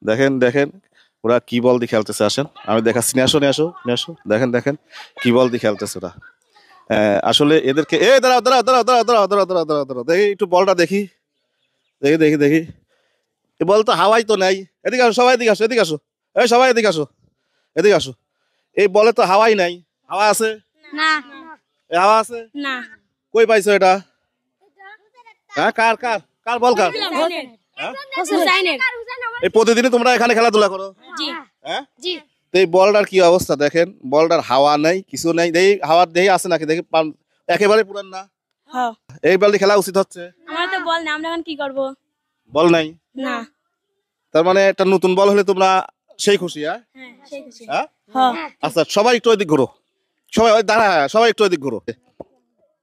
দেখেন দেখেন ওরা কি বল দিয়ে খেলতেছে, আসেন আমি দেখাচ্ছি। নিয়ে আসো নিয়ে আসো নিয়ে আসো, দেখেন দেখেন কি বল দিয়ে খেলতেছে ওরা। আসলে এদেরকে দাঁড়াও দাঁড়াও দাঁড়াও দাঁড়াও দাঁড়াও দাঁড়াও দাঁড়াও দাঁড়াও দাঁড়াও, দেখি একটু বলটা দেখি, দেখি দেখি দেখি। এই বল তো হাওয়াই তো নাই। এদিকে আসো সবাই, এদিকে আসো এদিকে আসো, এই সবাই এদিকে আসো, এদিকে আসো। এই বলে তো হাওয়াই নাই। হাওয়া আছে? না এই হাওয়া আছে? না কই পাইছো এটা? হ্যাঁ কার কার কার বল কার? হ্যাঁ? হুসাইনের এই প্রতিদিনই তোমরা এখানে খেলাধুলা করো? জি হ্যাঁ, জি তো এই বলটার কি অবস্থা দেখেন, বলটার হাওয়া নাই কিছু নাই, দেখি হাওয়ার দেহি আছে নাকি দেখি। একেবারে পুরান না। হ্যাঁ এই বল দিয়ে খেলা উচিত হচ্ছে। আমরা তো বল না, আমরা এখন কি করব? বল নাই, না তার মানে একটা নতুন বল হলে তোমরা সেই খুশি? হ্যাঁ হ্যাঁ সেই খুশি হ্যাঁ, হ্যাঁ আচ্ছা সবাই একটু ওইদিক ঘুরো, সবাই ওই দাঁড়া, সবাই একটু ওইদিক ঘুরো।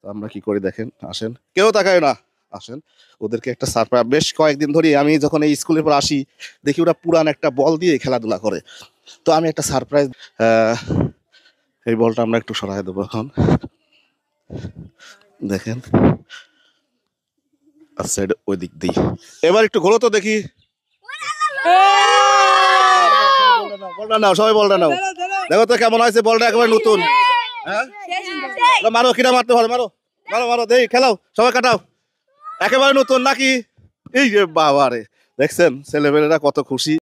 তো আমরা কি করি দেখেন, আসেন কেউ তাকায় না, আসেন ওদেরকে একটা সারপ্রাইজ। বেশ কয়েকদিন ধরে আমি যখন এই স্কুলের পর আসি দেখি ওরা পুরান একটা বল দিয়ে খেলাধুলা করে। তো আমি একটা সারপ্রাইজ, এই বলটা আমরা একটু সরাই দেবো এখন, দেখেন। আচ্ছা এটা ওই দিক দিয়ে, এবার একটু ঘোরো তো দেখি। বলটা নাও সবাই, বলটা নাও, দেখো তো কেমন হয়েছে বলটা, একেবারে নতুন। হ্যাঁ মারো, কিনা মারতে পারো, মারো মারো মারো, দেখি খেলাও সবাই, কাটাও। একেবারে নতুন নাকি? এই যে বাবা রে, দেখছেন ছেলেমেয়েরা কত খুশি।